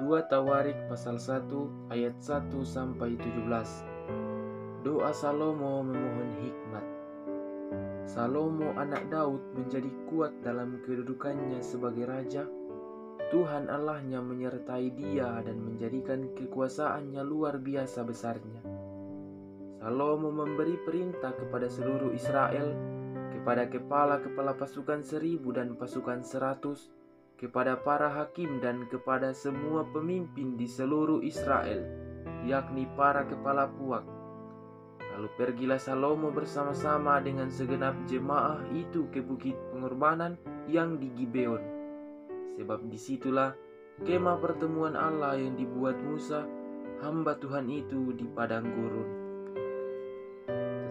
2 Tawarik pasal 1 ayat 1 sampai 17. Doa Salomo memohon hikmat. Salomo anak Daud menjadi kuat dalam kedudukannya sebagai raja. Tuhan Allahnya menyertai dia dan menjadikan kekuasaannya luar biasa besarnya. Salomo memberi perintah kepada seluruh Israel, kepada kepala-kepala pasukan 1000 dan pasukan 100, kepada para hakim dan kepada semua pemimpin di seluruh Israel, yakni para kepala puak. Lalu pergilah Salomo bersama-sama dengan segenap jemaah itu ke bukit pengorbanan yang di Gibeon, sebab disitulah kemah pertemuan Allah yang dibuat Musa, hamba Tuhan itu di padang gurun.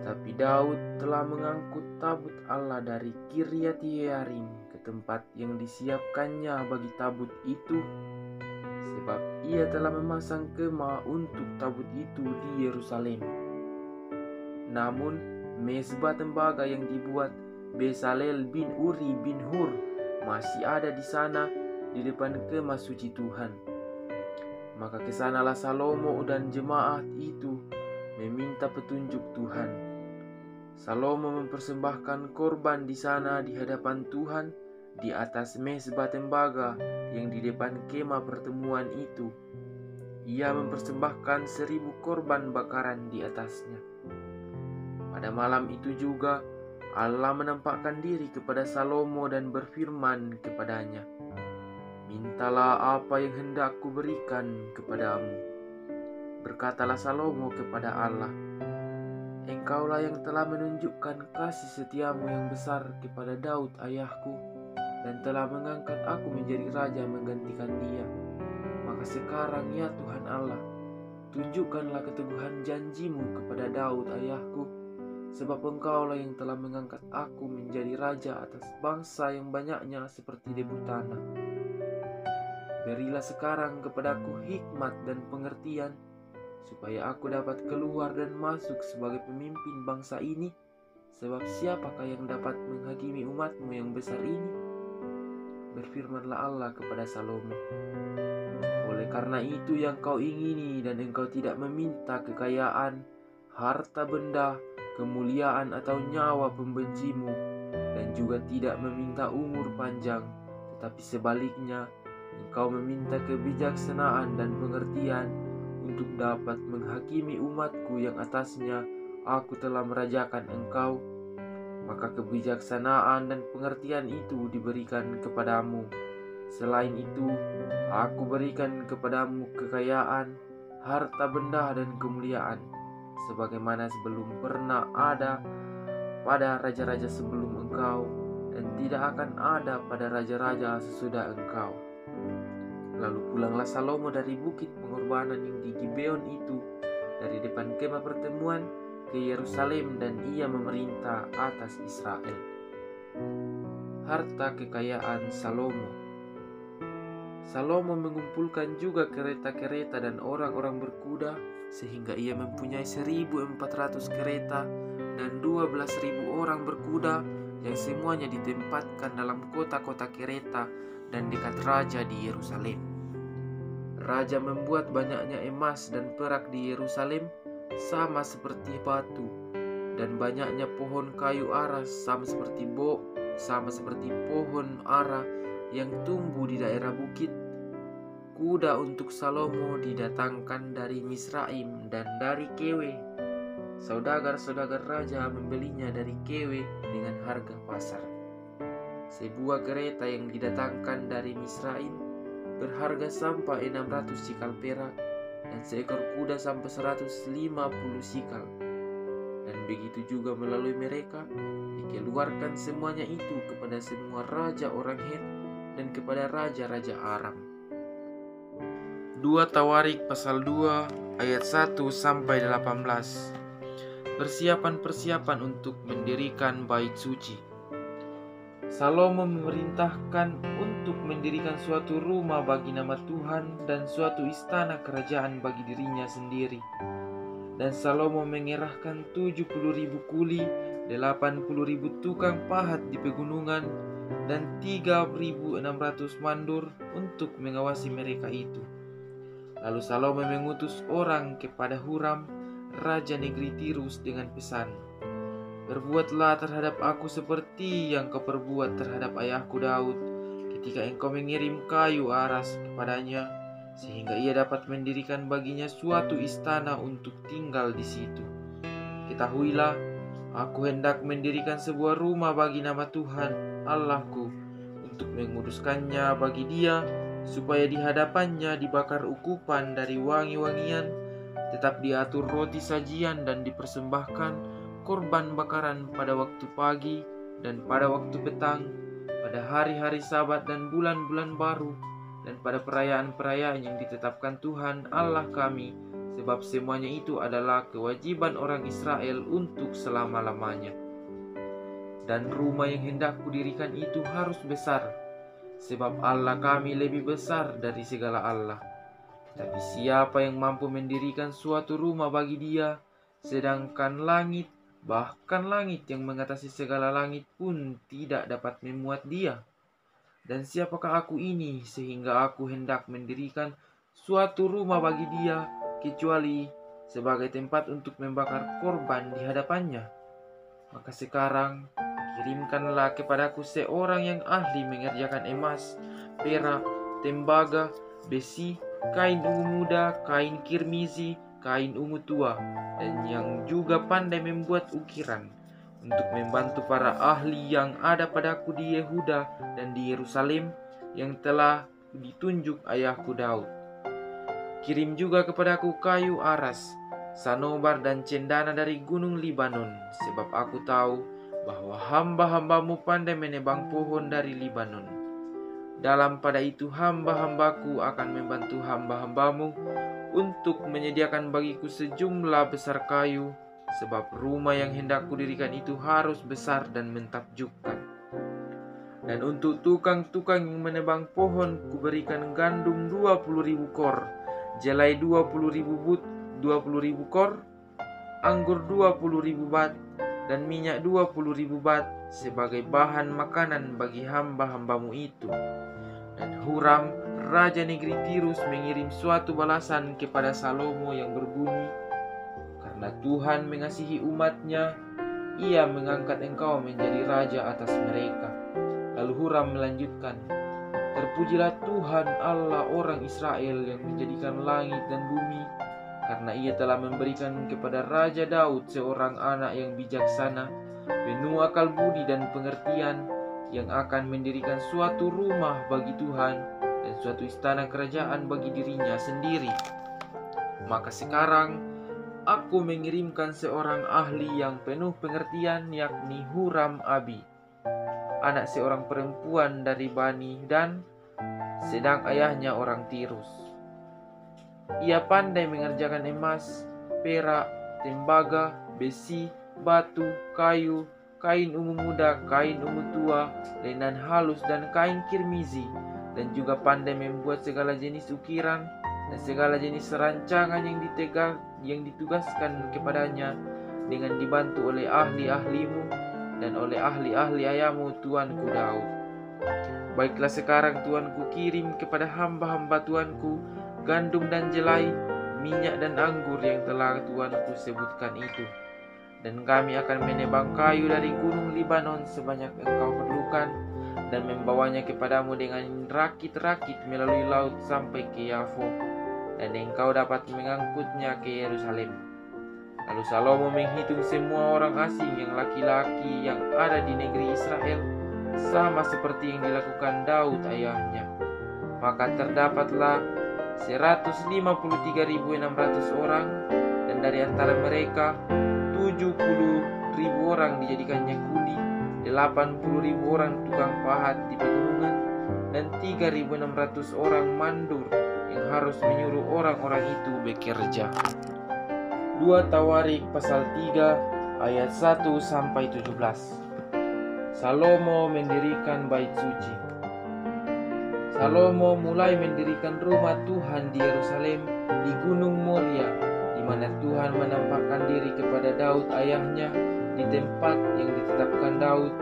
Tetapi Daud telah mengangkut tabut Allah dari Kiryat Yearim ke tempat yang disiapkannya bagi tabut itu, sebab ia telah memasang kemah untuk tabut itu di Yerusalem. Namun mezbah tembaga yang dibuat Bezalel bin Uri bin Hur masih ada di sana di depan kemah suci Tuhan. Maka kesanalah Salomo dan jemaat itu meminta petunjuk Tuhan. Salomo mempersembahkan korban di sana di hadapan Tuhan di atas mezbah tembaga yang di depan kemah pertemuan itu. Ia mempersembahkan 1000 korban bakaran di atasnya. Pada malam itu juga Allah menampakkan diri kepada Salomo dan berfirman kepadanya, "Mintalah apa yang hendak kuberikan kepadamu." Berkatalah Salomo kepada Allah, "Engkaulah yang telah menunjukkan kasih setiamu yang besar kepada Daud ayahku, dan telah mengangkat aku menjadi raja menggantikan dia. Maka sekarang ya Tuhan Allah, tunjukkanlah keteguhan janjimu kepada Daud ayahku, sebab engkaulah yang telah mengangkat aku menjadi raja atas bangsa yang banyaknya seperti debu tanah. Berilah sekarang kepadaku hikmat dan pengertian, supaya aku dapat keluar dan masuk sebagai pemimpin bangsa ini, sebab siapakah yang dapat menghakimi umatmu yang besar ini?" Berfirmanlah Allah kepada Salomo, "Oleh karena itu yang kau ingini dan engkau tidak meminta kekayaan, harta benda, kemuliaan atau nyawa pembencimu, dan juga tidak meminta umur panjang, tetapi sebaliknya engkau meminta kebijaksanaan dan pengertian untuk dapat menghakimi umatku yang atasnya aku telah merajakan engkau, maka kebijaksanaan dan pengertian itu diberikan kepadamu. Selain itu, aku berikan kepadamu kekayaan, harta benda dan kemuliaan, sebagaimana sebelum pernah ada pada raja-raja sebelum engkau, dan tidak akan ada pada raja-raja sesudah engkau." Lalu pulanglah Salomo dari bukit pengorbanan yang di Gibeon itu, dari depan kemah pertemuan, ke Yerusalem, dan ia memerintah atas Israel. Harta kekayaan Salomo. Salomo mengumpulkan juga kereta-kereta dan orang-orang berkuda, sehingga ia mempunyai 1400 kereta dan 12.000 orang berkuda yang semuanya ditempatkan dalam kota-kota kereta dan dekat raja di Yerusalem. Raja membuat banyaknya emas dan perak di Yerusalem sama seperti batu, dan banyaknya pohon kayu ara sama seperti pohon ara yang tumbuh di daerah bukit. Kuda untuk Salomo didatangkan dari Misraim dan dari Kewe. Saudagar-saudagar raja membelinya dari Kewe dengan harga pasar. Sebuah kereta yang didatangkan dari Misraim berharga sampai 600 sikal perak, dan seekor kuda sampai 150 sikal. Dan begitu juga melalui mereka dikeluarkan semuanya itu kepada semua raja orang Het dan kepada raja-raja Aram. 2 Tawarik pasal 2 ayat 1 sampai 18. Persiapan-persiapan untuk mendirikan bait suci. Salomo memerintahkan untuk mendirikan suatu rumah bagi nama Tuhan dan suatu istana kerajaan bagi dirinya sendiri. Dan Salomo mengerahkan 70.000 kuli, 80.000 tukang pahat di pegunungan, dan 3.600 mandur untuk mengawasi mereka itu. Lalu Salomo mengutus orang kepada Huram, raja negeri Tirus dengan pesan, "Berbuatlah terhadap aku seperti yang kau perbuat terhadap ayahku Daud ketika engkau mengirim kayu aras kepadanya, sehingga ia dapat mendirikan baginya suatu istana untuk tinggal di situ. Ketahuilah, aku hendak mendirikan sebuah rumah bagi nama Tuhan Allahku, untuk menguduskannya bagi Dia, supaya di hadapannya dibakar ukupan dari wangi-wangian, tetap diatur roti sajian dan dipersembahkan korban bakaran pada waktu pagi dan pada waktu petang, pada hari-hari Sabat dan bulan-bulan baru, dan pada perayaan-perayaan yang ditetapkan Tuhan Allah kami, sebab semuanya itu adalah kewajiban orang Israel untuk selama-lamanya. Dan rumah yang hendak kudirikan itu harus besar, sebab Allah kami lebih besar dari segala Allah. Tapi siapa yang mampu mendirikan suatu rumah bagi Dia, sedangkan langit, bahkan langit yang mengatasi segala langit pun tidak dapat memuat Dia? Dan siapakah aku ini sehingga aku hendak mendirikan suatu rumah bagi Dia, kecuali sebagai tempat untuk membakar korban di hadapannya? Maka sekarang kirimkanlah kepadaku seorang yang ahli mengerjakan emas, perak, tembaga, besi, kain ungu muda, kain kirmizi, kain ungu tua, dan yang juga pandai membuat ukiran, untuk membantu para ahli yang ada padaku di Yehuda dan di Yerusalem, yang telah ditunjuk ayahku Daud. Kirim juga kepadaku kayu aras, sanobar dan cendana dari gunung Libanon, sebab aku tahu bahwa hamba-hambamu pandai menebang pohon dari Libanon. Dalam pada itu hamba-hambaku akan membantu hamba-hambamu untuk menyediakan bagiku sejumlah besar kayu, sebab rumah yang hendak kudirikan itu harus besar dan mentakjubkan. Dan untuk tukang-tukang yang menebang pohon kuberikan gandum 20.000 kor, jelai 20.000 but, 20.000 kor, anggur 20.000 bat, dan minyak 20.000 bat sebagai bahan makanan bagi hamba-hambamu itu. Dan Huram, raja negeri Tirus, mengirim suatu balasan kepada Salomo yang berbunyi, "Karena Tuhan mengasihi umatnya, Ia mengangkat engkau menjadi raja atas mereka." Lalu Huram melanjutkan, "Terpujilah Tuhan Allah orang Israel yang menjadikan langit dan bumi, karena Ia telah memberikan kepada Raja Daud seorang anak yang bijaksana, penuh akal budi dan pengertian, yang akan mendirikan suatu rumah bagi Tuhan dan suatu istana kerajaan bagi dirinya sendiri. Maka sekarang aku mengirimkan seorang ahli yang penuh pengertian, yakni Huram Abi, anak seorang perempuan dari Bani Dan, sedang ayahnya orang Tirus. Ia pandai mengerjakan emas, perak, tembaga, besi, batu, kayu, kain ungu muda, kain ungu tua, lenan halus dan kain kirmizi, dan juga pandai membuat segala jenis ukiran dan segala jenis rancangan yang ditugaskan kepadanya, dengan dibantu oleh ahli-ahlimu dan oleh ahli-ahli ayahmu tuanku Daud. Baiklah sekarang tuanku kirim kepada hamba-hamba tuanku gandum dan jelai, minyak dan anggur yang telah tuanku sebutkan itu. Dan kami akan menebang kayu dari gunung Libanon sebanyak engkau perlukan, dan membawanya kepadamu dengan rakit-rakit melalui laut sampai ke Yafo, dan engkau dapat mengangkutnya ke Yerusalem." Lalu Salomo menghitung semua orang asing yang laki-laki yang ada di negeri Israel, sama seperti yang dilakukan Daud ayahnya. Maka terdapatlah 153.600 orang, dan dari antara mereka 70.000 orang dijadikannya kuli, 80.000 orang tukang pahat di pegunungan, dan 3.600 orang mandur yang harus menyuruh orang-orang itu bekerja. 2 Tawarik pasal 3 ayat 1-17. Salomo mendirikan bait suci. Salomo mulai mendirikan rumah Tuhan di Yerusalem di Gunung Moria, di mana Tuhan menampakkan diri kepada Daud ayahnya di tempat yang ditetapkan Daud,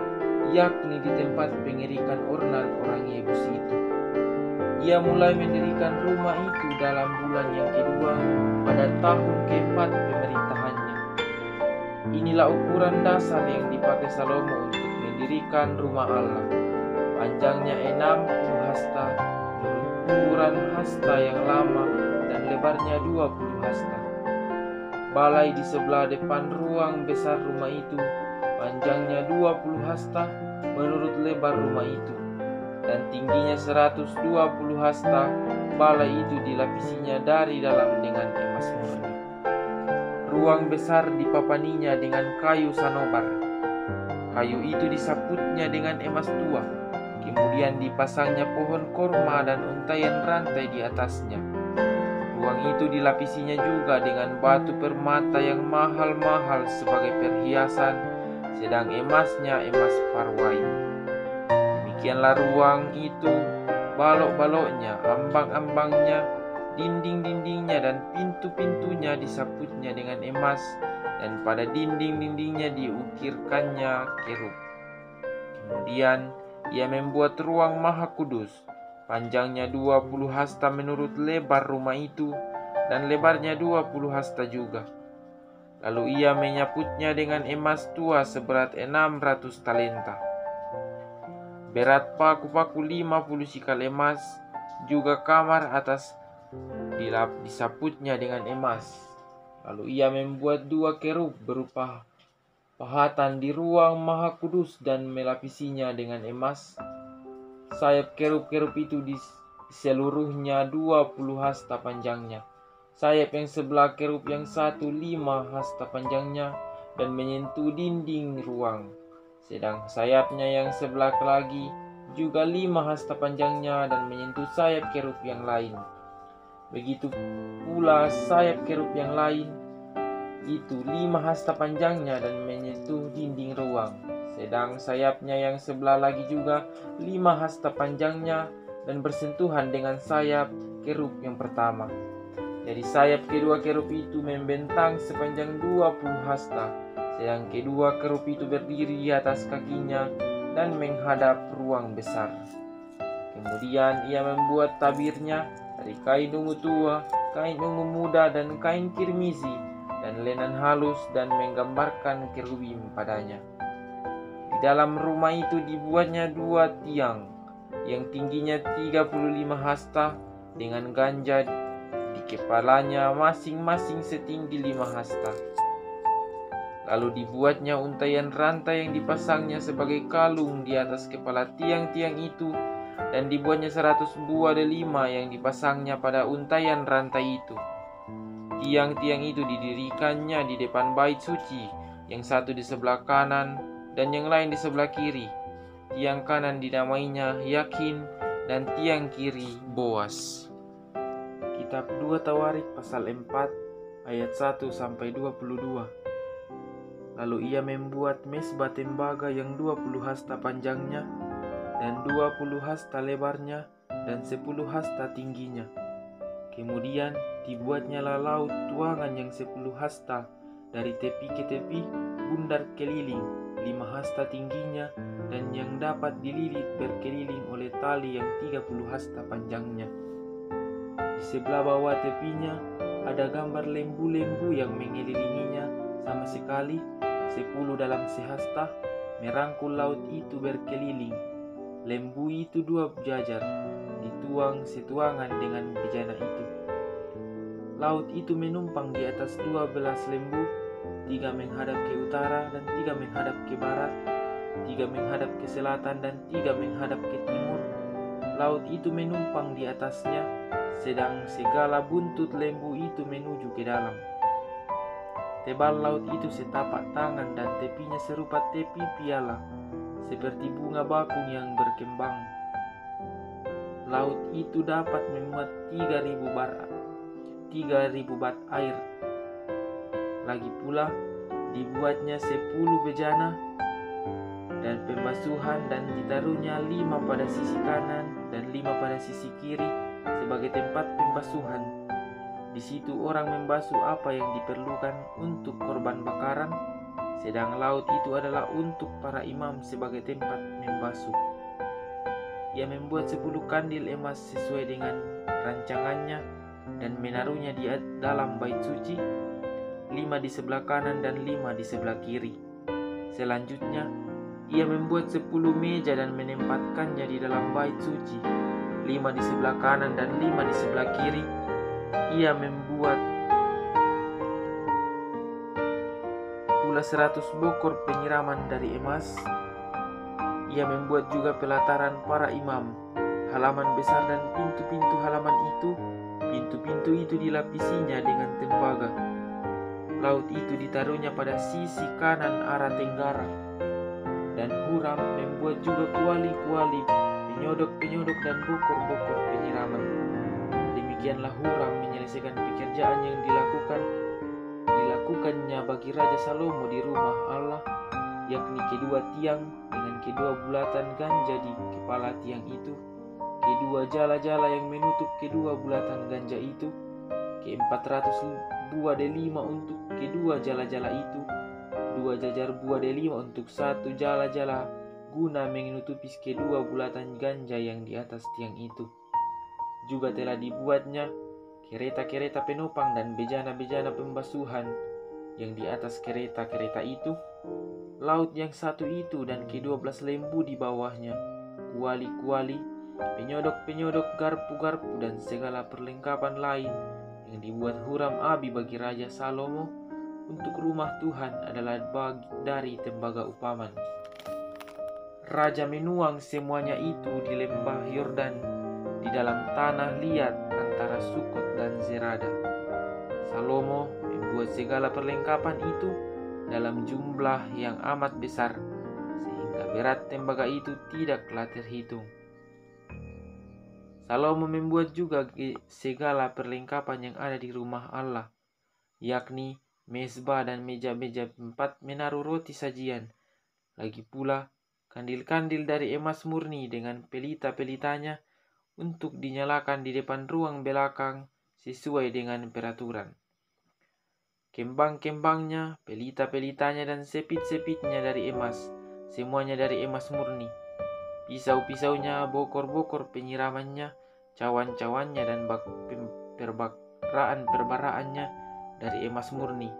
yakni di tempat pengirikan Ornan orang Yebus itu. Ia mulai mendirikan rumah itu dalam bulan yang kedua pada tahun keempat pemerintahannya. Inilah ukuran dasar yang dipakai Salomo untuk mendirikan rumah Allah. Panjangnya 60 hasta menurut ukuran hasta yang lama dan lebarnya 20 hasta. Balai di sebelah depan ruang besar rumah itu panjangnya 20 hasta menurut lebar rumah itu, dan tingginya 120 hasta. Balai itu dilapisinya dari dalam dengan emas murni. Ruang besar dipapaninya dengan kayu sanobar. Kayu itu disaputnya dengan emas tua. Kemudian dipasangnya pohon korma dan untaian rantai di atasnya. Ruang itu dilapisinya juga dengan batu permata yang mahal-mahal sebagai perhiasan, sedang emasnya emas parwai. Demikianlah ruang itu, balok-baloknya, ambang-ambangnya, dinding-dindingnya dan pintu-pintunya disaputnya dengan emas, dan pada dinding-dindingnya diukirkannya kerub. Kemudian ia membuat ruang maha kudus, panjangnya 20 hasta menurut lebar rumah itu, dan lebarnya 20 hasta juga. Lalu ia menyaputnya dengan emas tua seberat 600 talenta. Berat paku-paku 50 sikal emas, juga kamar atas disaputnya dengan emas. Lalu ia membuat 2 kerub berupa pahatan di ruang maha kudus dan melapisinya dengan emas. Sayap kerub-kerub itu di seluruhnya 20 hasta panjangnya. Sayap yang sebelah kerub yang satu 5 hasta panjangnya dan menyentuh dinding ruang. Sedang sayapnya yang sebelah lagi juga 5 hasta panjangnya dan menyentuh sayap kerub yang lain. Begitu pula sayap kerub yang lain itu 5 hasta panjangnya dan menyentuh dinding ruang. Sedang sayapnya yang sebelah lagi juga 5 hasta panjangnya dan bersentuhan dengan sayap kerub yang pertama. Jadi sayap kedua kerub itu membentang sepanjang 20 hasta, sedang kedua kerub itu berdiri di atas kakinya dan menghadap ruang besar. Kemudian ia membuat tabirnya dari kain ungu tua, kain ungu muda dan kain kirmizi dan lenan halus dan menggambarkan kerubim padanya. Di dalam rumah itu dibuatnya 2 tiang yang tingginya 35 hasta dengan ganja di kepalanya masing-masing setinggi 5 hasta. Lalu dibuatnya untaian rantai yang dipasangnya sebagai kalung di atas kepala tiang-tiang itu, dan dibuatnya 100 buah delima yang dipasangnya pada untaian rantai itu. Tiang-tiang itu didirikannya di depan bait suci, yang satu di sebelah kanan dan yang lain di sebelah kiri. Tiang kanan dinamainya Yakin dan tiang kiri Boas. Kitab 2 Tawarik pasal 4 ayat 1 sampai 22. Lalu ia membuat mesbah tembaga yang 20 hasta panjangnya dan 20 hasta lebarnya dan 10 hasta tingginya. Kemudian dibuatnya laut tuangan yang 10 hasta dari tepi ke tepi, bundar keliling 5 hasta tingginya, dan yang dapat dililit berkeliling oleh tali yang 30 hasta panjangnya. Di sebelah bawah tepinya ada gambar lembu-lembu yang mengelilinginya sama sekali, 10 dalam sehasta, merangkul laut itu berkeliling. Lembu itu 2 jajar, dituang setuangan dengan bejana itu. Laut itu menumpang di atas 12 lembu, 3 menghadap ke utara dan 3 menghadap ke barat, 3 menghadap ke selatan dan 3 menghadap ke timur. Laut itu menumpang di atasnya, sedang segala buntut lembu itu menuju ke dalam. Tebal laut itu setapak tangan dan tepinya serupa tepi piala, seperti bunga bakung yang berkembang. Laut itu dapat memuat 3.000 bat air. Lagi pula dibuatnya 10 bejana dan pembasuhan, dan ditaruhnya 5 pada sisi kanan dan 5 pada sisi kiri sebagai tempat pembasuhan. Di situ orang membasuh apa yang diperlukan untuk korban bakaran, sedang laut itu adalah untuk para imam sebagai tempat membasuh. ia membuat 10 kandil emas sesuai dengan rancangannya dan menaruhnya di dalam bait suci, 5 di sebelah kanan dan 5 di sebelah kiri. Selanjutnya, ia membuat 10 meja dan menempatkannya di dalam bait suci, 5 di sebelah kanan dan 5 di sebelah kiri. Ia membuat pula 100 bokor penyiraman dari emas. Ia membuat juga pelataran para imam, halaman besar dan pintu-pintu halaman itu. Pintu-pintu itu dilapisinya dengan tembaga. Laut itu ditaruhnya pada sisi kanan arah tenggara. Dan Huram membuat juga kuali-kuali, penyodok-penyodok dan bokor-bokor penyiraman. Demikianlah Huram menyelesaikan pekerjaan yang dilakukannya bagi Raja Salomo di rumah Allah, yakni kedua tiang dengan kedua bulatan ganja di kepala tiang itu, kedua jala-jala yang menutup kedua bulatan ganja itu, ke-400 buah delima untuk kedua jala-jala itu, 2 jajar buah delima untuk 1 jala-jala guna menutupi kedua bulatan ganja yang di atas tiang itu. Juga telah dibuatnya kereta-kereta penopang dan bejana-bejana pembasuhan yang di atas kereta-kereta itu, laut yang satu itu dan ke-12 lembu di bawahnya, kuali-kuali, penyodok-penyodok, garpu-garpu dan segala perlengkapan lain yang dibuat Huram Abi bagi Raja Salomo untuk rumah Tuhan adalah dari tembaga upaman. Raja menuang semuanya itu di lembah Yordan di dalam tanah liat antara Sukot dan Zerada. Salomo membuat segala perlengkapan itu dalam jumlah yang amat besar, sehingga berat tembaga itu tidaklah terhitung. Salomo membuat juga segala perlengkapan yang ada di rumah Allah, yakni mezbah dan meja-meja 4 menaruh roti sajian. Lagi pula kandil-kandil dari emas murni dengan pelita-pelitanya untuk dinyalakan di depan ruang belakang sesuai dengan peraturan. Kembang-kembangnya, pelita-pelitanya dan sepit-sepitnya dari emas, semuanya dari emas murni. Pisau-pisaunya, bokor-bokor penyiramannya, cawan-cawannya dan perbaraan-perbaraannya dari emas murni.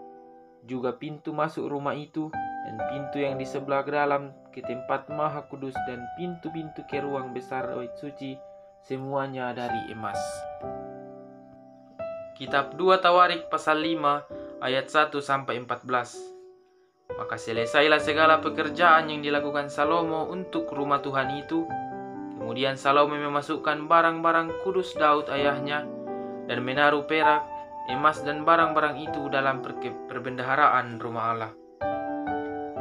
Juga pintu masuk rumah itu dan pintu yang di sebelah dalam ke tempat Maha Kudus dan pintu-pintu ke ruang besar bait suci, semuanya dari emas. Kitab 2 Tawarik pasal 5 ayat 1-14. Maka selesailah segala pekerjaan yang dilakukan Salomo untuk rumah Tuhan itu. Kemudian Salomo memasukkan barang-barang kudus Daud ayahnya dan menaruh perak, emas dan barang-barang itu dalam perbendaharaan rumah Allah.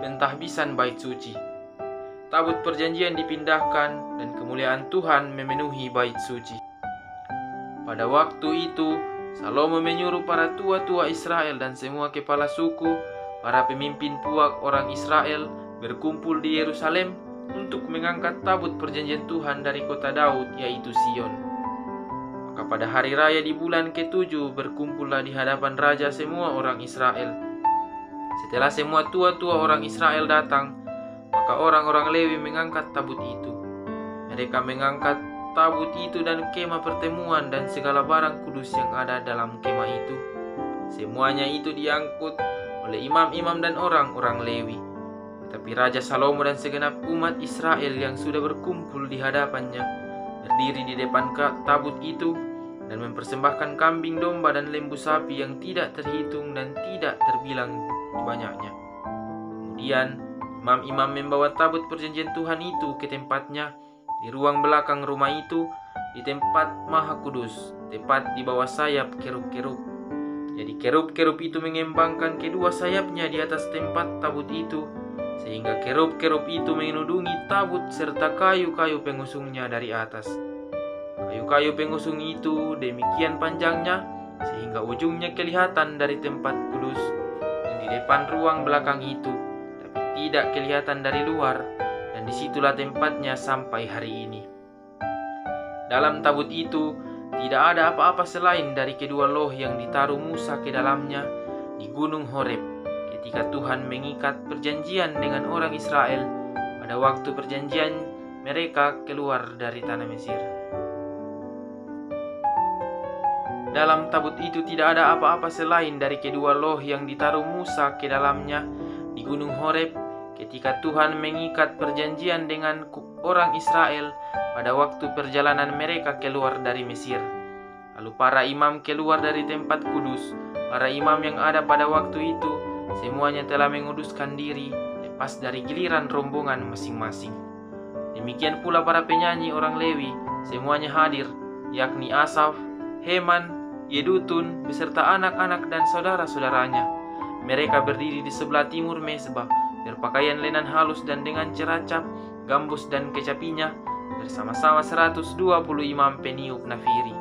Pentahbisan bait suci. Tabut perjanjian dipindahkan dan kemuliaan Tuhan memenuhi bait suci. Pada waktu itu Salomo menyuruh para tua-tua Israel dan semua kepala suku, para pemimpin puak orang Israel berkumpul di Yerusalem untuk mengangkat tabut perjanjian Tuhan dari kota Daud, yaitu Sion. Maka pada hari raya di bulan ke-7 berkumpullah di hadapan raja semua orang Israel. Setelah semua tua-tua orang Israel datang, maka orang-orang Lewi mengangkat tabut itu. Mereka mengangkat tabut itu dan kemah pertemuan dan segala barang kudus yang ada dalam kemah itu. Semuanya itu diangkut oleh imam-imam dan orang-orang Lewi. Tetapi Raja Salomo dan segenap umat Israel yang sudah berkumpul di hadapannya berdiri di depan tabut itu dan mempersembahkan kambing domba dan lembu sapi yang tidak terhitung dan tidak terbilang banyaknya. Kemudian imam-imam membawa tabut perjanjian Tuhan itu ke tempatnya di ruang belakang rumah itu, di tempat Maha Kudus, tepat di bawah sayap kerub-kerub. Jadi kerub-kerub itu mengembangkan kedua sayapnya di atas tempat tabut itu, sehingga kerub-kerub itu menudungi tabut serta kayu-kayu pengusungnya dari atas. Kayu-kayu pengusung itu demikian panjangnya, sehingga ujungnya kelihatan dari tempat kudus yang di depan ruang belakang itu, tapi tidak kelihatan dari luar, dan disitulah tempatnya sampai hari ini. Dalam tabut itu tidak ada apa-apa selain dari kedua loh yang ditaruh Musa ke dalamnya di gunung Horeb ketika Tuhan mengikat perjanjian dengan orang Israel pada waktu perjanjian mereka keluar dari tanah Mesir. Dalam tabut itu tidak ada apa-apa selain dari kedua loh yang ditaruh Musa ke dalamnya di Gunung Horeb ketika Tuhan mengikat perjanjian dengan orang Israel pada waktu perjalanan mereka keluar dari Mesir. Lalu para imam keluar dari tempat kudus. Para imam yang ada pada waktu itu semuanya telah menguduskan diri lepas dari giliran rombongan masing-masing. Demikian pula para penyanyi orang Lewi semuanya hadir, yakni Asaf, Heman, Yedutun beserta anak-anak dan saudara-saudaranya. Mereka berdiri di sebelah timur mezbah, berpakaian lenan halus dan dengan ceracap, gambus dan kecapinya, bersama-sama 120 imam peniup nafiri.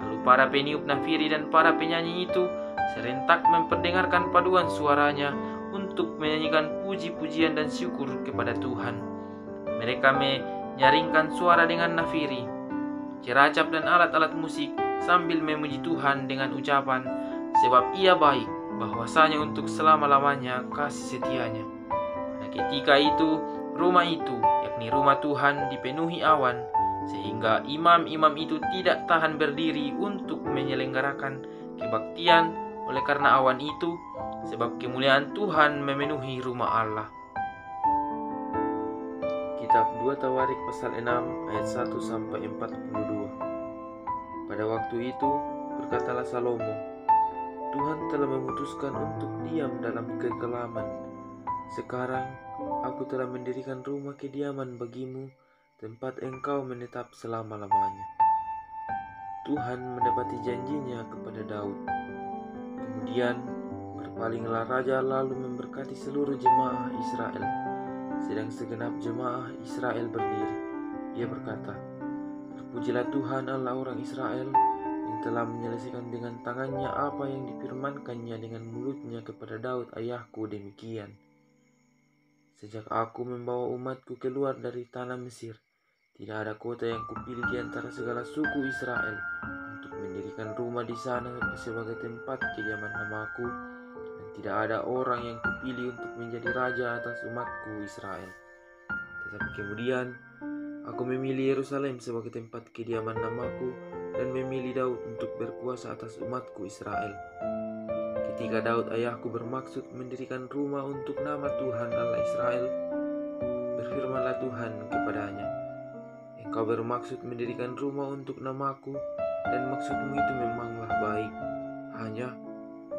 Lalu para peniup nafiri dan para penyanyi itu serentak memperdengarkan paduan suaranya untuk menyanyikan puji-pujian dan syukur kepada Tuhan. Mereka menyaringkan suara dengan nafiri, ceracap dan alat-alat musik sambil memuji Tuhan dengan ucapan, sebab Ia baik, bahwasanya untuk selama-lamanya kasih setianya. Pada ketika itu, rumah itu, yakni rumah Tuhan, dipenuhi awan, sehingga imam-imam itu tidak tahan berdiri untuk menyelenggarakan kebaktian oleh karena awan itu, sebab kemuliaan Tuhan memenuhi rumah Allah. Kitab 2 Tawarik pasal 6 ayat 1-42. Pada waktu itu berkatalah Salomo, Tuhan telah memutuskan untuk diam dalam kekelaman. Sekarang aku telah mendirikan rumah kediaman bagimu, tempat engkau menetap selama-lamanya. Tuhan menepati janjinya kepada Daud. Kemudian berpalinglah raja lalu memberkati seluruh jemaah Israel. Sedang segenap jemaah Israel berdiri, ia berkata, Terpujilah Tuhan Allah orang Israel yang telah menyelesaikan dengan tangannya apa yang difirmankannya dengan mulutnya kepada Daud ayahku demikian. Sejak aku membawa umatku keluar dari tanah Mesir, tidak ada kota yang kupilih di antara segala suku Israel untuk mendirikan rumah di sana sebagai tempat kediaman namaku, dan tidak ada orang yang kupilih untuk menjadi raja atas umatku Israel. Tetapi kemudian aku memilih Yerusalem sebagai tempat kediaman namaku dan memilih Daud untuk berkuasa atas umatku Israel. Ketika Daud ayahku bermaksud mendirikan rumah untuk nama Tuhan Allah Israel, berfirmanlah Tuhan kepadanya, Engkau bermaksud mendirikan rumah untuk namaku, dan maksudmu itu memanglah baik. Hanya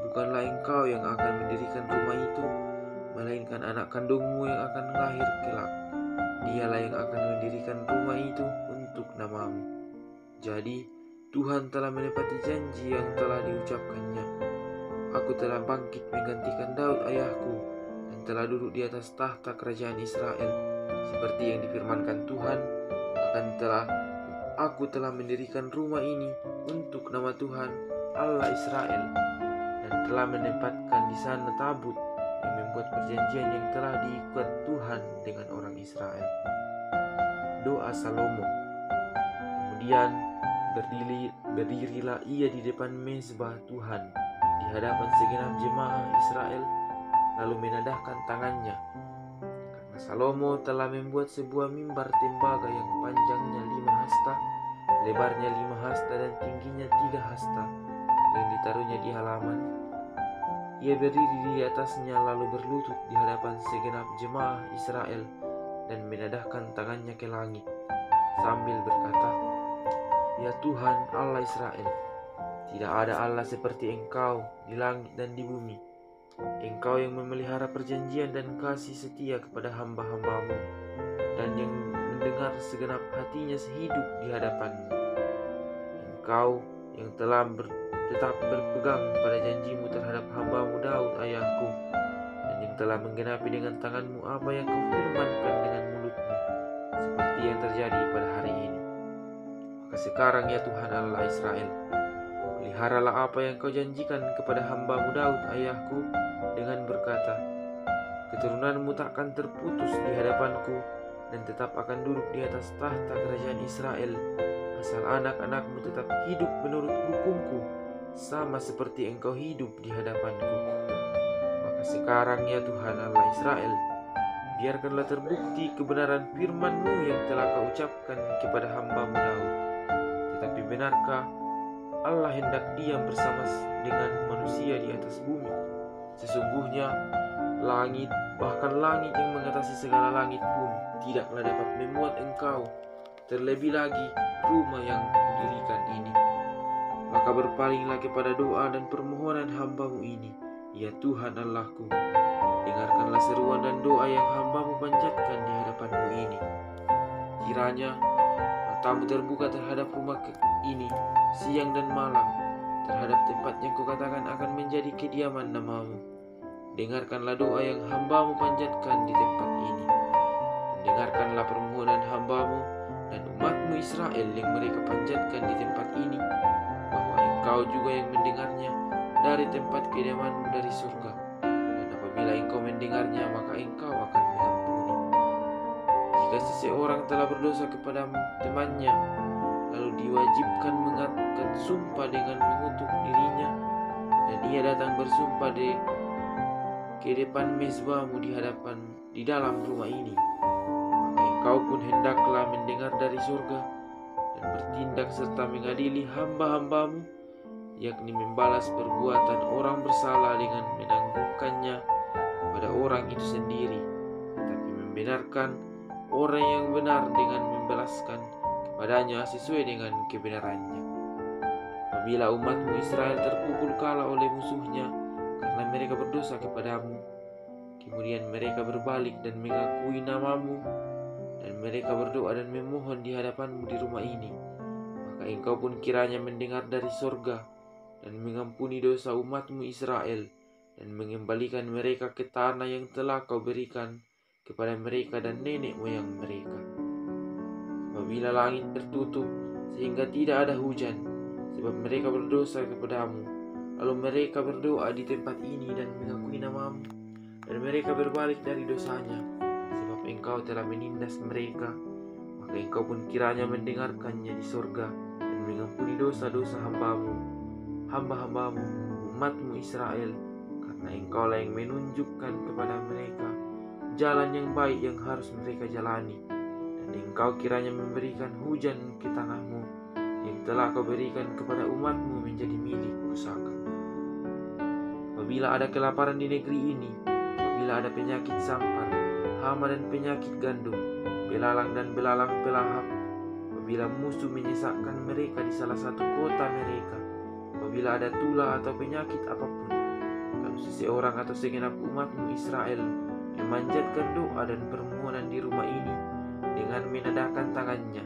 bukanlah engkau yang akan mendirikan rumah itu, melainkan anak kandungmu yang akan lahir kelak. Dialah yang akan mendirikan rumah itu untuk namamu. Jadi Tuhan telah menepati janji yang telah diucapkannya. Aku telah bangkit menggantikan Daud ayahku dan telah duduk di atas tahta kerajaan Israel, seperti yang difirmankan Tuhan, aku telah mendirikan rumah ini untuk nama Tuhan Allah Israel, dan telah menempatkan di sana tabut yang membuat perjanjian yang telah diikat Tuhan dengan orang Israel. Doa Salomo. Kemudian berdirilah ia di depan mezbah Tuhan di hadapan segenap jemaah Israel, lalu menadahkan tangannya. Karena Salomo telah membuat sebuah mimbar tembaga yang panjangnya 5 hasta, lebarnya 5 hasta dan tingginya 3 hasta, yang ditaruhnya di halaman. Ia berdiri di atasnya lalu berlutut di hadapan segenap jemaah Israel dan menadahkan tangannya ke langit sambil berkata, Ya Tuhan Allah Israel, tidak ada Allah seperti Engkau di langit dan di bumi. Engkau yang memelihara perjanjian dan kasih setia kepada hamba-hambamu, dan yang mendengar segenap hatinya sehidup di hadapanmu. Engkau yang telah tetap berpegang pada janjimu terhadap hambamu Daud ayahku, dan yang telah menggenapi dengan tanganmu apa yang kau firmankan dengan mulutmu, seperti yang terjadi pada hari ini. Maka sekarang ya Tuhan Allah Israel, peliharalah apa yang kau janjikan kepada hambamu Daud ayahku dengan berkata, keturunanmu takkan terputus di hadapanku dan tetap akan duduk di atas tahta kerajaan Israel, asal anak-anakmu tetap hidup menurut hukumku, sama seperti engkau hidup di hadapanku. Maka sekarang ya Tuhan Allah Israel, biarkanlah terbukti kebenaran firman-Mu yang telah Kau ucapkan kepada hamba-Mu Daud. Tetapi benarkah Allah hendak diam bersama dengan manusia di atas bumi? Sesungguhnya langit, bahkan langit yang mengatasi segala langit pun tidaklah dapat memuat Engkau, terlebih lagi rumah yang kudirikan ini. Maka berpalinglah kepada doa dan permohonan hamba-Mu ini, ya Tuhan Allahku. Dengarkanlah seruan dan doa yang hamba-Mu panjatkan di hadapan-Mu ini. Kiranya mata-Mu terbuka terhadap rumah ini siang dan malam, terhadap tempat yang Kau katakan akan menjadi kediaman nama-Mu. Dengarkanlah doa yang hamba-Mu panjatkan di tempat ini. Dan dengarkanlah permohonan hamba-Mu dan umat-Mu Israel yang mereka panjatkan di tempat ini, bahwa Engkau juga yang mendengarnya dari tempat kediaman-Mu dari surga. Apabila Engkau mendengarnya, maka Engkau akan mengampuni. Jika seseorang telah berdosa kepada temannya, lalu diwajibkan mengatakan sumpah dengan mengutuk dirinya, dan ia datang bersumpah ke depan mezbah-Mu di dalam rumah ini, maka Engkau pun hendaklah mendengar dari surga dan bertindak serta mengadili hamba-hamba-Mu, yakni membalas perbuatan orang bersalah dengan menanggungkannya pada orang itu sendiri, tetapi membenarkan orang yang benar dengan membalaskan kepadanya sesuai dengan kebenarannya. Apabila umat-Mu Israel terpukul kalah oleh musuhnya karena mereka berdosa kepada-Mu, kemudian mereka berbalik dan mengakui nama-Mu, dan mereka berdoa dan memohon di hadapan-Mu di rumah ini, maka Engkau pun kiranya mendengar dari sorga dan mengampuni dosa umat-Mu Israel, dan mengembalikan mereka ke tanah yang telah Kau berikan kepada mereka dan nenek moyang mereka. Apabila langit tertutup sehingga tidak ada hujan, sebab mereka berdosa kepada-Mu, lalu mereka berdoa di tempat ini dan mengakui nama-Mu, dan mereka berbalik dari dosanya, sebab Engkau telah menindas mereka, maka Engkau pun kiranya mendengarkannya di sorga dan mengampuni dosa-dosa hamba-hamba-Mu, umat-Mu Israel, karena Engkaulah yang menunjukkan kepada mereka jalan yang baik yang harus mereka jalani, dan Engkau kiranya memberikan hujan ke tanah-Mu yang telah Kau berikan kepada umat-Mu menjadi milik pusaka. Apabila ada kelaparan di negeri ini, apabila ada penyakit sampar, hama dan penyakit gandum, belalang dan belalang pelahap, apabila musuh menyesakkan mereka di salah satu kota mereka, apabila ada tulah atau penyakit apapun, lalu seseorang atau segenap umat-Mu Israel memanjatkan doa dan permohonan di rumah ini dengan menadahkan tangannya,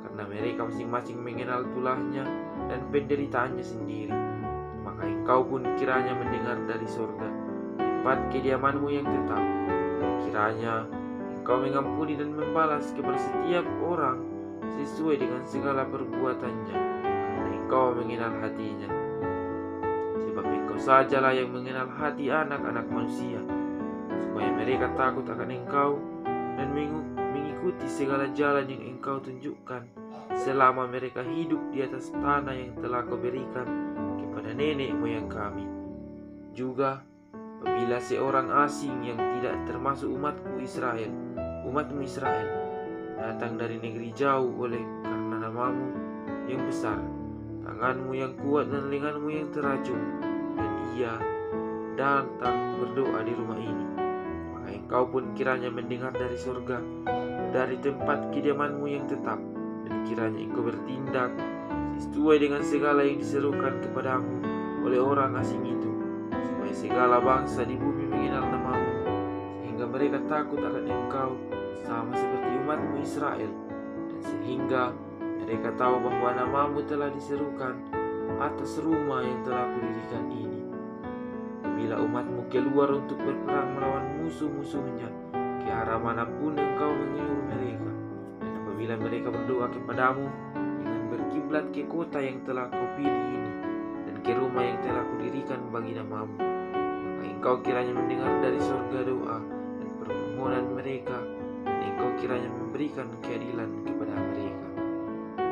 karena mereka masing-masing mengenal tulahnya dan penderitaannya sendiri, maka Engkau pun kiranya mendengar dari sorga, tempat kediaman-Mu yang tetap. Kiranya Engkau mengampuni dan membalas kepada setiap orang sesuai dengan segala perbuatannya, karena Engkau mengenal hatinya. Sebab Engkau sajalah yang mengenal hati anak-anak manusia, supaya mereka takut akan Engkau dan mengikuti segala jalan yang Engkau tunjukkan selama mereka hidup di atas tanah yang telah Kau berikan kepada nenek moyang kami. Juga apabila seorang asing yang tidak termasuk umat-Mu Israel datang dari negeri jauh oleh karena nama-Mu yang besar, tangan-Mu yang kuat dan lengan-Mu yang terajung, dan ia datang berdoa di rumah ini, maka Engkau pun kiranya mendengar dari surga, dari tempat kediaman-Mu yang tetap, dan kiranya Engkau bertindak sesuai dengan segala yang diserukan kepada-Mu oleh orang asing itu, supaya segala bangsa di bumi mengenal nama-Mu, sehingga mereka takut akan Engkau sama seperti umat-Mu Israel, dan sehingga mereka tahu bahwa nama-Mu telah diserukan atas rumah yang telah Kudirikan ini. Bila umat-Mu keluar untuk berperang melawan musuh-musuhnya ke arah manapun Engkau menyuruh mereka, dan apabila mereka berdoa kepada-Mu dengan berkiblat ke kota yang telah Kau pilih ini dan ke rumah yang telah Kudirikan bagi nama-Mu, maka Engkau kiranya mendengar dari surga doa dan permohonan mereka, dan Engkau kiranya memberikan keadilan kepada mereka.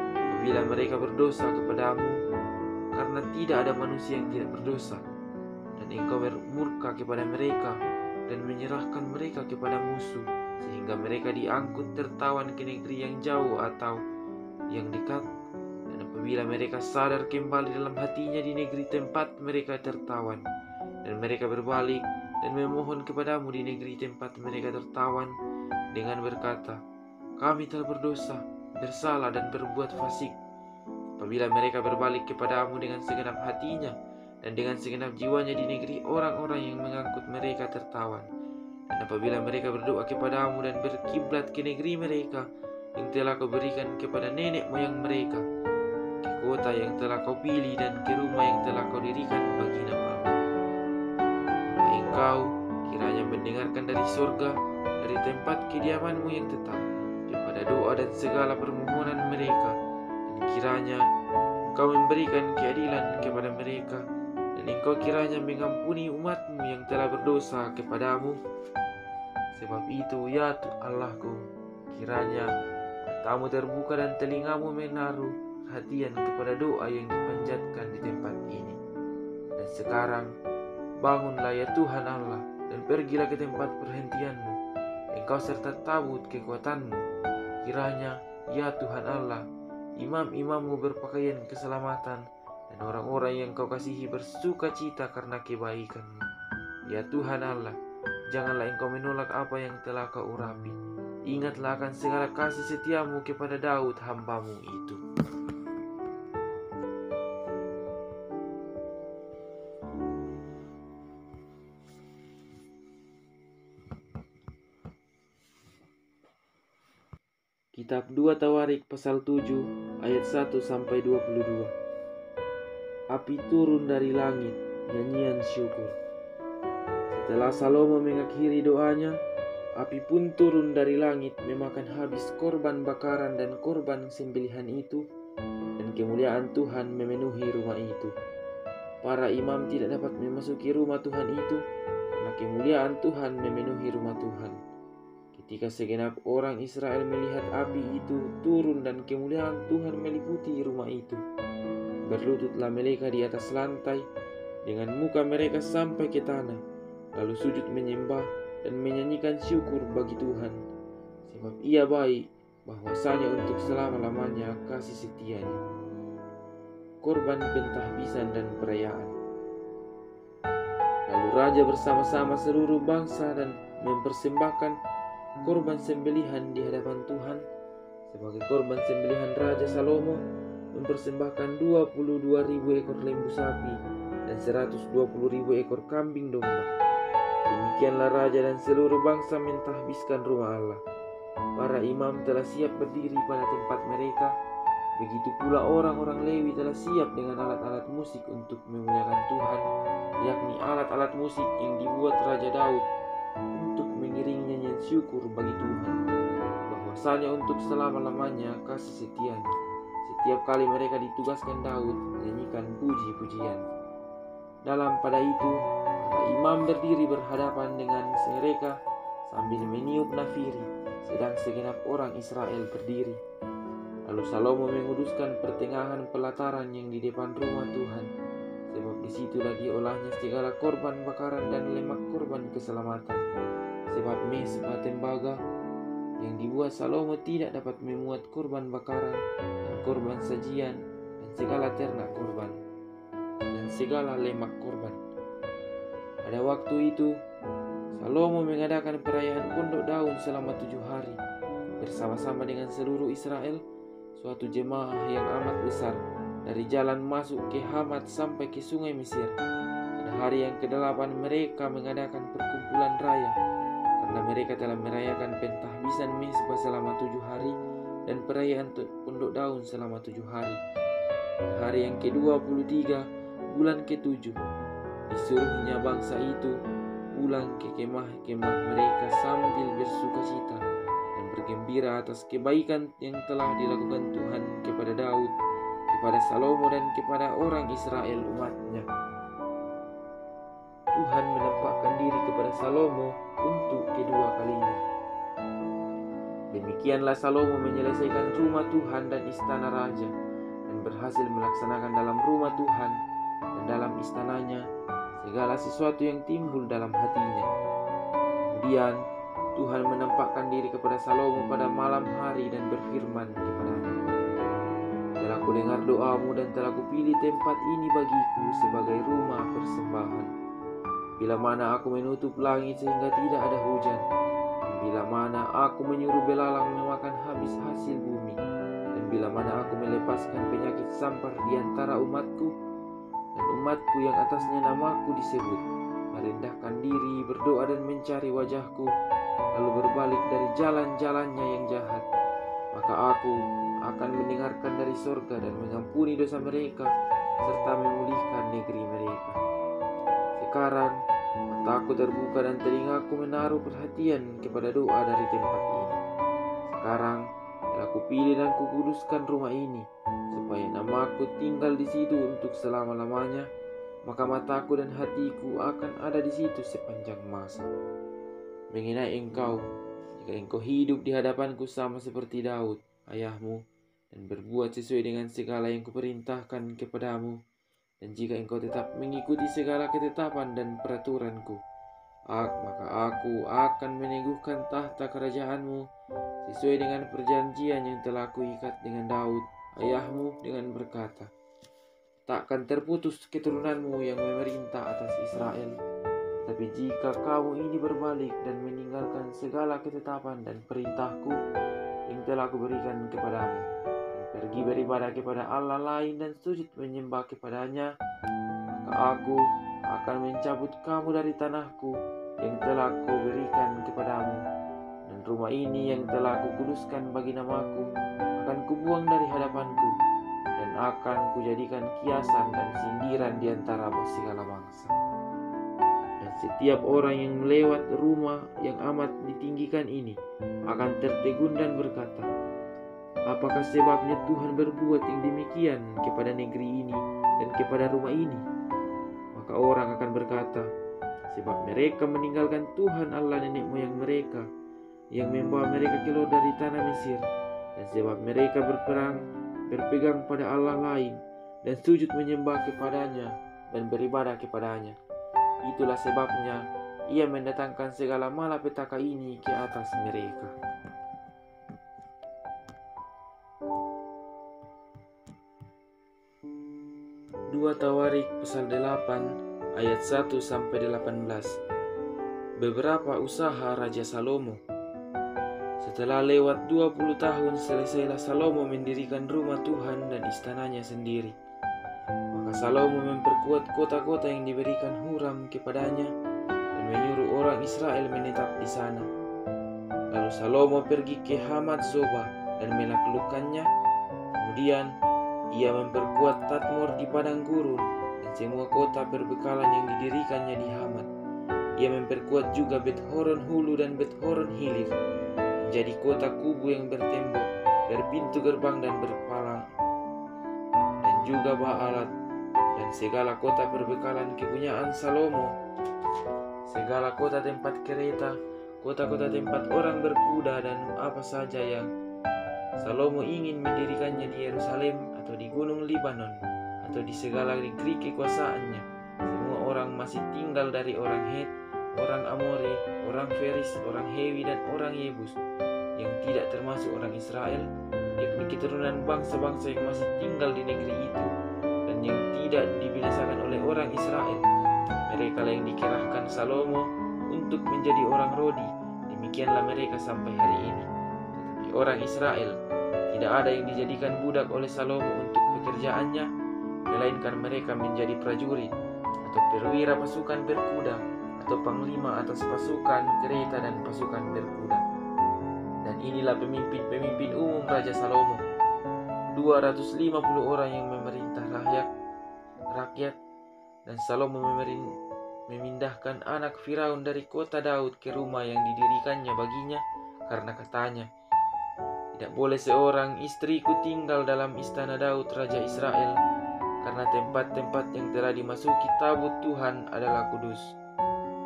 Apabila mereka berdosa kepada-Mu, karena tidak ada manusia yang tidak berdosa, dan Engkau bermurka kepada mereka, dan menyerahkan mereka kepada musuh, sehingga mereka diangkut tertawan ke negeri yang jauh atau yang dekat. Dan apabila mereka sadar kembali dalam hatinya di negeri tempat mereka tertawan, dan mereka berbalik dan memohon kepadamu di negeri tempat mereka tertawan dengan berkata, kami telah berdosa, bersalah dan berbuat fasik. Apabila mereka berbalik kepadamu dengan segenap hatinya dan dengan segenap jiwanya di negeri orang-orang yang mengangkut mereka tertawan, dan apabila mereka berdoa kepadamu dan berkiblat ke negeri mereka yang telah kau berikan kepada nenek moyang mereka, ke kota yang telah kau pilih dan ke rumah yang telah kau dirikan bagi namamu, maka engkau kiranya mendengarkan dari surga, dari tempat kediamanmu yang tetap, kepada doa dan segala permohonan mereka, dan kiranya engkau memberikan keadilan kepada mereka, dan engkau kiranya mengampuni umatmu yang telah berdosa kepadamu. Sebab itu ya Allahku, kiranya matamu terbuka dan telingamu menaruh perhatian kepada doa yang dipanjatkan di tempat ini. Dan sekarang bangunlah ya Tuhan Allah, dan pergilah ke tempat perhentianmu, engkau serta tabut kekuatanmu. Kiranya ya Tuhan Allah, imam-imammu berpakaian keselamatan, dan orang-orang yang kau kasihi bersuka cita karena kebaikanmu. Ya Tuhan Allah, janganlah engkau menolak apa yang telah kau urapi. Ingatlah akan segala kasih setiamu kepada Daud hambamu itu. Kitab 2 Tawarik pasal 7 ayat 1 sampai 22. Api turun dari langit, nyanyian syukur. Setelah Salomo mengakhiri doanya, api pun turun dari langit memakan habis korban bakaran dan korban sembelihan itu, dan kemuliaan Tuhan memenuhi rumah itu. Para imam tidak dapat memasuki rumah Tuhan itu, karena kemuliaan Tuhan memenuhi rumah Tuhan. Ketika segenap orang Israel melihat api itu turun dan kemuliaan Tuhan meliputi rumah itu, berlututlah mereka di atas lantai dengan muka mereka sampai ke tanah, lalu sujud menyembah dan menyanyikan syukur bagi Tuhan, sebab Ia baik, bahwasanya untuk selama-lamanya kasih setianya. Korban pentahbisan dan perayaan. Lalu raja bersama-sama seluruh bangsa dan mempersembahkan korban sembelihan di hadapan Tuhan. Sebagai korban sembelihan, Raja Salomo mempersembahkan 22.000 ekor lembu sapi dan 120.000 ekor kambing domba. Demikianlah raja dan seluruh bangsa mentahbiskan rumah Allah. Para imam telah siap berdiri pada tempat mereka. Begitu pula orang-orang Lewi telah siap dengan alat-alat musik untuk memuliakan Tuhan, yakni alat-alat musik yang dibuat Raja Daud untuk mengiringi nyanyian syukur bagi Tuhan, bahwasanya untuk selama-lamanya kasih setianya. Setiap kali mereka ditugaskan Daud menyanyikan puji-pujian. Pada itu, para imam berdiri berhadapan dengan mereka sambil meniup nafiri, sedang segenap orang Israel berdiri. Lalu Salomo menguduskan pertengahan pelataran yang di depan rumah Tuhan, sebab disitulah diolahnya segala korban bakaran dan lemak korban keselamatan. Sebab mezbah tembaga yang dibuat Salomo tidak dapat memuat korban bakaran dan korban sajian dan segala ternak korban dan segala lemak korban. Pada waktu itu Salomo mengadakan perayaan pondok daun selama 7 hari bersama-sama dengan seluruh Israel, suatu jemaah yang amat besar, dari jalan masuk ke Hamat sampai ke sungai Mesir. Pada hari yang ke-8 mereka mengadakan perkumpulan raya, karena mereka telah merayakan pentahbisan mezbah selama 7 hari dan perayaan pondok daun selama 7 hari. Pada hari yang ke-23 bulan ke-7 disuruhnya bangsa itu pulang ke kemah-kemah mereka sambil bersuka cita dan bergembira atas kebaikan yang telah dilakukan Tuhan kepada Daud, kepada Salomo dan kepada orang Israel umatnya. Tuhan menampakkan diri kepada Salomo untuk kedua kalinya. Demikianlah Salomo menyelesaikan rumah Tuhan dan istana raja, dan berhasil melaksanakan dalam rumah Tuhan dan dalam istananya segala sesuatu yang timbul dalam hatinya. Kemudian Tuhan menampakkan diri kepada Salomo pada malam hari dan berfirman kepadanya, "Telah kudengar doamu dan telah kupilih tempat ini bagiku sebagai rumah persembahan. Bila mana aku menutup langit sehingga tidak ada hujan, dan bila mana aku menyuruh belalang memakan habis hasil bumi, dan bila mana aku melepaskan penyakit sampar di antara umatku, dan umatku yang atasnya namaku disebut, merendahkan diri, berdoa dan mencari wajahku, lalu berbalik dari jalan-jalannya yang jahat, maka aku akan mendengarkan dari sorga dan mengampuni dosa mereka, serta memulihkan negeri mereka." Sekarang mataku terbuka dan telingaku menaruh perhatian kepada doa dari tempat ini. Sekarang telah kupilih dan kukuduskan rumah ini, supaya namaku tinggal di situ untuk selama-lamanya, maka mataku dan hatiku akan ada di situ sepanjang masa. Mengenai engkau, jika engkau hidup di hadapanku sama seperti Daud, ayahmu, dan berbuat sesuai dengan segala yang kuperintahkan kepadamu, dan jika engkau tetap mengikuti segala ketetapan dan peraturanku, maka aku akan meneguhkan tahta kerajaanmu sesuai dengan perjanjian yang telah kuikat dengan Daud, ayahmu, dengan berkata, "Takkan terputus keturunanmu yang memerintah atas Israel." Tapi jika kamu ini berbalik dan meninggalkan segala ketetapan dan perintahku yang telah kuberikan kepadamu, dan pergi beribadah kepada Allah lain dan sujud menyembah kepadanya, maka aku akan mencabut kamu dari tanahku yang telah kuberikan kepadamu, dan rumah ini yang telah kukuduskan bagi namaku akan kubuang dari hadapanku, dan akan kujadikan kiasan dan sindiran di antara segala bangsa. Dan setiap orang yang melewat rumah yang amat ditinggikan ini akan tertegun dan berkata, "Apakah sebabnya Tuhan berbuat yang demikian kepada negeri ini dan kepada rumah ini?" Maka orang akan berkata, "Sebab mereka meninggalkan Tuhan Allah nenek moyang mereka, yang membawa mereka keluar dari tanah Mesir, dan sebab mereka berpegang pada Allah lain, dan sujud menyembah kepadanya dan beribadah kepadanya. Itulah sebabnya Ia mendatangkan segala malapetaka ini ke atas mereka." Dua Tawarik pasal 8 ayat 1-18. Beberapa usaha Raja Salomo. Setelah lewat 20 tahun selesailah Salomo mendirikan rumah Tuhan dan istananya sendiri. Maka Salomo memperkuat kota-kota yang diberikan Huram kepadanya dan menyuruh orang Israel menetap di sana. Lalu Salomo pergi ke Hamat Zoba dan menaklukkannya. Kemudian ia memperkuat Tadmor di padang gurun dan semua kota perbekalan yang didirikannya di Hamat. Ia memperkuat juga Bet-horon Hulu dan Bet-horon Hilir, menjadi kota kubu yang bertembok, berpintu gerbang dan berpalang, dan juga Baalat dan segala kota perbekalan kepunyaan Salomo, segala kota tempat kereta, kota-kota tempat orang berkuda, dan apa saja yang Salomo ingin mendirikannya di Yerusalem atau di gunung Libanon atau di segala negeri kekuasaannya. Semua orang masih tinggal dari orang Het, orang Amori, orang Feris, orang Hewi, dan orang Yebus, yang tidak termasuk orang Israel, yakni keturunan bangsa-bangsa yang masih tinggal di negeri itu dan yang tidak dibinasakan oleh orang Israel. Mereka yang dikerahkan Salomo untuk menjadi orang Rodi, demikianlah mereka sampai hari ini. Tetapi orang Israel tidak ada yang dijadikan budak oleh Salomo untuk pekerjaannya, melainkan mereka menjadi prajurit atau perwira pasukan berkuda atau panglima atas pasukan kereta dan pasukan berkuda. Dan inilah pemimpin-pemimpin umum Raja Salomo, 250 orang yang memerintah rakyat. Dan Salomo memindahkan anak Firaun dari kota Daud ke rumah yang didirikannya baginya, karena katanya, "Tidak boleh seorang istriku tinggal dalam istana Daud Raja Israel, karena tempat-tempat yang telah dimasuki tabut Tuhan adalah kudus."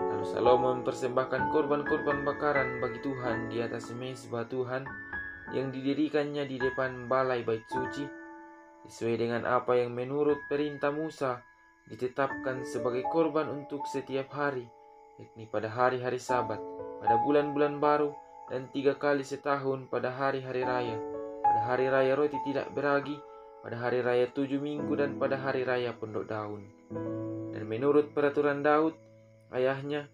Lalu Salomo mempersembahkan korban-korban bakaran bagi Tuhan di atas mezbah Tuhan yang didirikannya di depan balai bait suci, sesuai dengan apa yang menurut perintah Musa ditetapkan sebagai korban untuk setiap hari, yakni pada hari-hari Sabat, pada bulan-bulan baru, dan 3 kali setahun pada hari-hari raya. Pada hari raya roti tidak beragi, pada hari raya 7 minggu, dan pada hari raya pondok daun. Dan menurut peraturan Daud, ayahnya,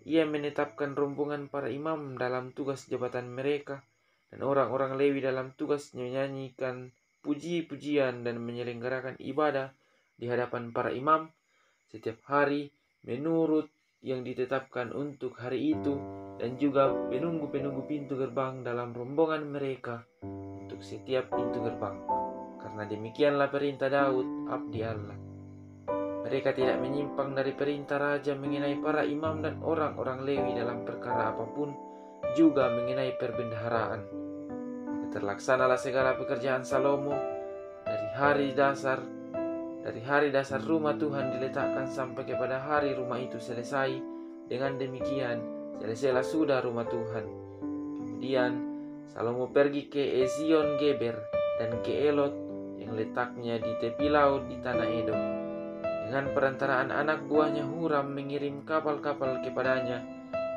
ia menetapkan rombongan para imam dalam tugas jabatan mereka, dan orang-orang Lewi dalam tugas menyanyikan puji-pujian dan menyelenggarakan ibadah di hadapan para imam setiap hari menurut yang ditetapkan untuk hari itu, dan juga penunggu-penunggu pintu gerbang dalam rombongan mereka untuk setiap pintu gerbang. Karena demikianlah perintah Daud, abdi Allah. Mereka tidak menyimpang dari perintah raja mengenai para imam dan orang-orang Lewi dalam perkara apapun, juga mengenai perbendaharaan. Terlaksanalah segala pekerjaan Salomo dari hari dasar rumah Tuhan diletakkan sampai kepada hari rumah itu selesai. Dengan demikian selesailah sudah rumah Tuhan. Kemudian Salomo pergi ke Ezion Geber dan ke Elot yang letaknya di tepi laut di tanah Edom. Dengan perantaraan anak buahnya Huram mengirim kapal-kapal kepadanya,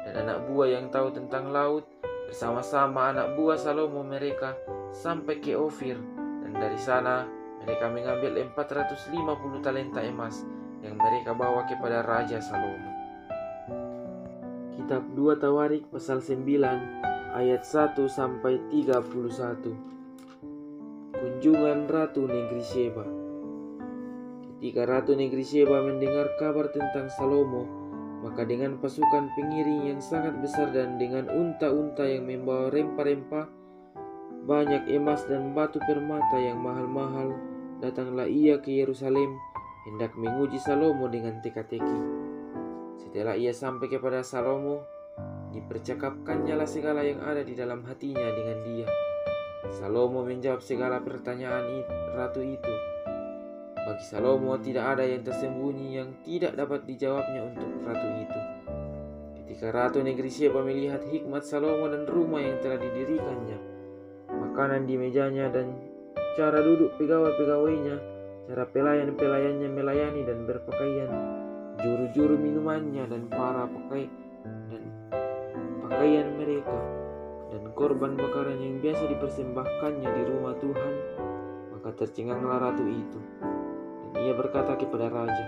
dan anak buah yang tahu tentang laut bersama-sama anak buah Salomo mereka sampai ke Ofir, dan dari sana mereka mengambil 450 talenta emas yang mereka bawa kepada Raja Salomo. Kitab 2 Tawarik pasal 9 ayat 1 sampai 31. Kunjungan Ratu Negeri Sheba. Ketika Ratu Negeri Sheba mendengar kabar tentang Salomo, maka dengan pasukan pengiring yang sangat besar dan dengan unta-unta yang membawa rempah-rempah, banyak emas dan batu permata yang mahal-mahal, datanglah ia ke Yerusalem, hendak menguji Salomo dengan teka-teki. Setelah ia sampai kepada Salomo, dipercakapkannyalah segala yang ada di dalam hatinya dengan dia. Salomo menjawab segala pertanyaan ratu itu. Bagi Salomo tidak ada yang tersembunyi yang tidak dapat dijawabnya untuk ratu itu. Ketika Ratu Negeri Sheba melihat hikmat Salomo dan rumah yang telah didirikannya, makanan di mejanya dan cara duduk pegawai-pegawainya, cara pelayan-pelayannya melayani dan berpakaian, juru-juru minumannya dan para pakaian mereka, dan korban bakaran yang biasa dipersembahkannya di rumah Tuhan, maka tercenganglah ratu itu. Dan ia berkata kepada raja,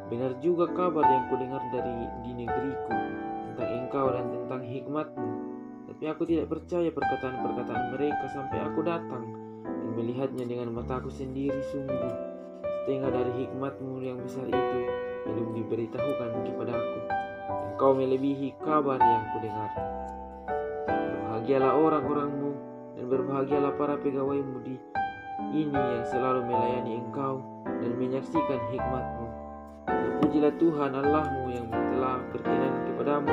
"Benar juga kabar yang kudengar di negeriku tentang engkau dan tentang hikmatmu. Tapi aku tidak percaya perkataan-perkataan mereka sampai aku datang dan melihatnya dengan mataku sendiri. Sungguh, setengah dari hikmatmu yang besar itu belum diberitahukan kepadaku. Engkau melebihi kabar yang kudengar. Berbahagialah orang-orangmu dan berbahagialah para pegawaimu di ini yang selalu melayani engkau dan menyaksikan hikmatmu. Terpujilah Tuhan Allahmu yang telah berkenan kepadamu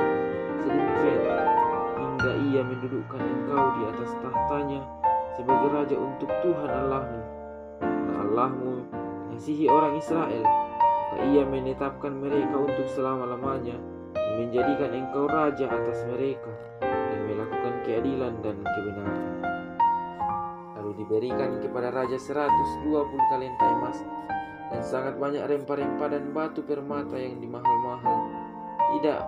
sedemikian hingga ia mendudukkan engkau di atas tahtanya sebagai raja untuk Tuhan Allahmu. Karena Allahmu mengasihi orang Israel, maka ia menetapkan mereka untuk selama-lamanya dan menjadikan engkau raja atas mereka dan melakukan keadilan dan kebenaran." Lalu diberikan kepada raja 120 talenta emas dan sangat banyak rempah-rempah dan batu permata yang dimahal-mahal. Tidak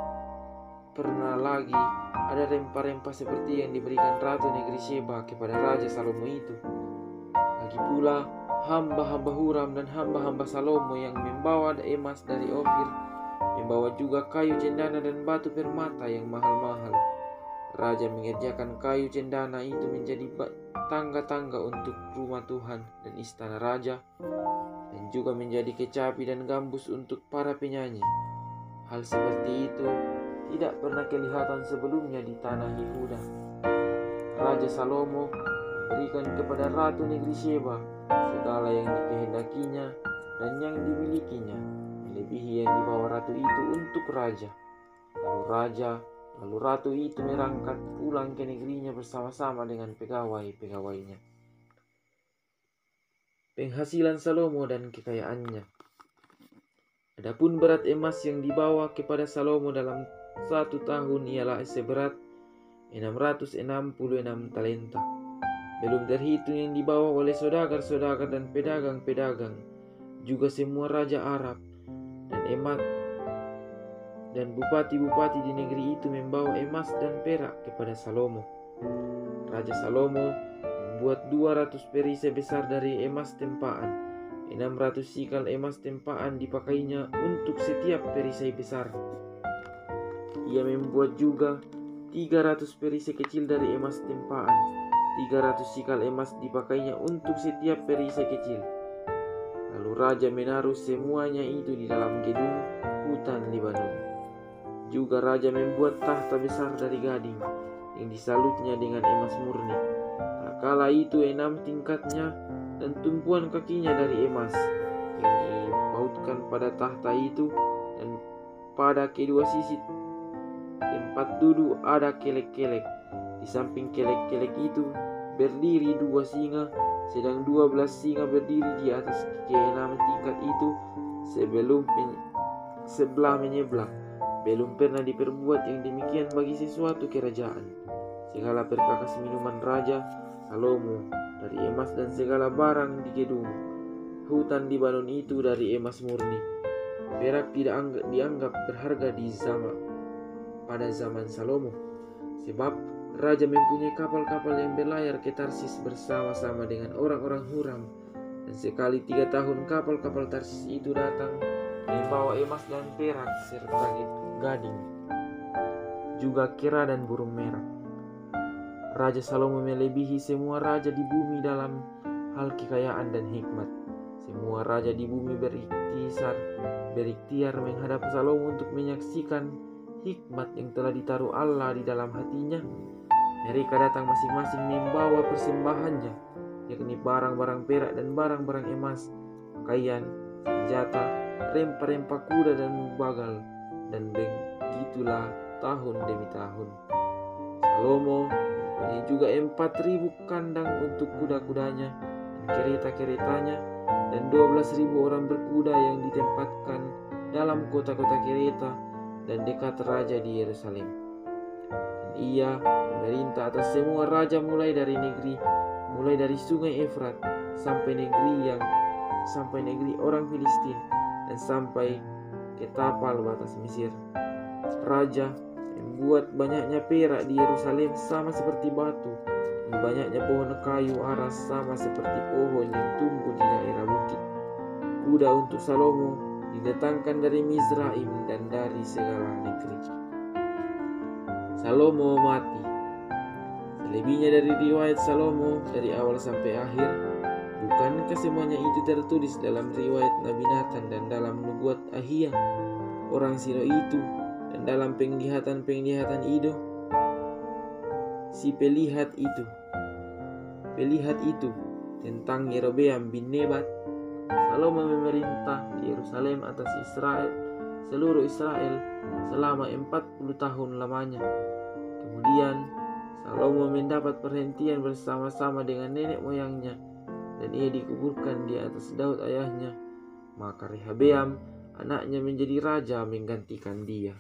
pernah lagi ada rempah-rempah seperti yang diberikan Ratu Negeri Sheba kepada Raja Salomo itu. Lagi pula hamba-hamba Huram dan hamba-hamba Salomo yang membawa emas dari Ofir membawa juga kayu cendana dan batu permata yang mahal-mahal. Raja mengerjakan kayu cendana itu menjadi tangga-tangga untuk rumah Tuhan dan istana raja, dan juga menjadi kecapi dan gambus untuk para penyanyi. Hal seperti itu tidak pernah kelihatan sebelumnya di tanah Yehuda. Raja Salomo memberikan kepada Ratu Negeri Sheba segala yang dikehendakinya dan yang dimilikinya, melebihi yang dibawa ratu itu untuk raja. Lalu ratu itu berangkat pulang ke negerinya bersama-sama dengan pegawai-pegawainya. Penghasilan Salomo dan kekayaannya. Adapun berat emas yang dibawa kepada Salomo dalam 1 tahun ialah seberat 666 talenta. Belum terhitung yang dibawa oleh saudagar-saudagar dan pedagang-pedagang, juga semua raja Arab, Dan bupati-bupati di negeri itu membawa emas dan perak kepada Salomo. Raja Salomo membuat 200 perisai besar dari emas tempaan. 600 sikal emas tempaan dipakainya untuk setiap perisai besar. Ia membuat juga 300 perisai kecil dari emas tempaan. 300 sikal emas dipakainya untuk setiap perisai kecil. Lalu raja menaruh semuanya itu di dalam gedung hutan Libanon. Juga raja membuat tahta besar dari gading yang disalutnya dengan emas murni. Kala itu 6 tingkatnya dan tumpuan kakinya dari emas yang dipautkan pada tahta itu, dan pada kedua sisi tempat duduk ada kelek-kelek. Di samping kelek-kelek itu berdiri 2 singa, sedang 12 singa berdiri di atas ke-6 tingkat itu sebelah menyebelah. Belum pernah diperbuat yang demikian bagi sesuatu kerajaan. Segala perkakas minuman Raja Salomo dari emas, dan segala barang di gedung hutan Libanon itu dari emas murni. Perak tidak dianggap berharga pada zaman Salomo, sebab raja mempunyai kapal-kapal yang berlayar ke Tarsis bersama-sama dengan orang-orang Huram. Dan sekali 3 tahun kapal-kapal Tarsis itu datang membawa emas dan perak serta gading, juga kera dan burung merah. Raja Salomo melebihi semua raja di bumi dalam hal kekayaan dan hikmat. Semua raja di bumi berikhtiar menghadap Salomo untuk menyaksikan hikmat yang telah ditaruh Allah di dalam hatinya. Mereka datang masing-masing membawa persembahannya, yakni barang-barang perak dan barang-barang emas, pakaian, senjata, rempah-rempah kuda dan bagal. Dan begitulah tahun demi tahun. Salomo mempunyai juga 4.000 kandang untuk kuda-kudanya dan kereta-keretanya, dan 12.000 orang berkuda yang ditempatkan dalam kota-kota kereta dan dekat raja di Yerusalem. Dan ia memerintah atas semua raja mulai dari sungai Efrat sampai negeri orang Filistin, dan sampai ke tapal batas Mesir. Raja membuat banyaknya perak di Yerusalem sama seperti batu, dan banyaknya pohon kayu ara sama seperti pohon yang tumbuh di daerah bukit. Kuda untuk Salomo didatangkan dari Mizraim dan dari segala negeri. Salomo mati. Selebihnya dari riwayat Salomo dari awal sampai akhir, bukankah semuanya itu tertulis dalam riwayat Nabi Nathan dan dalam nubuat Ahia orang Silo itu, dan dalam penglihatan Ido si pelihat itu tentang Yerobeam bin Nebat? Salomo memerintah di Yerusalem atas seluruh Israel selama 40 tahun lamanya. Kemudian Salomo mendapat perhentian bersama-sama dengan nenek moyangnya, dan ia dikuburkan di atas Daud ayahnya. Maka Rehabeam anaknya menjadi raja menggantikan dia.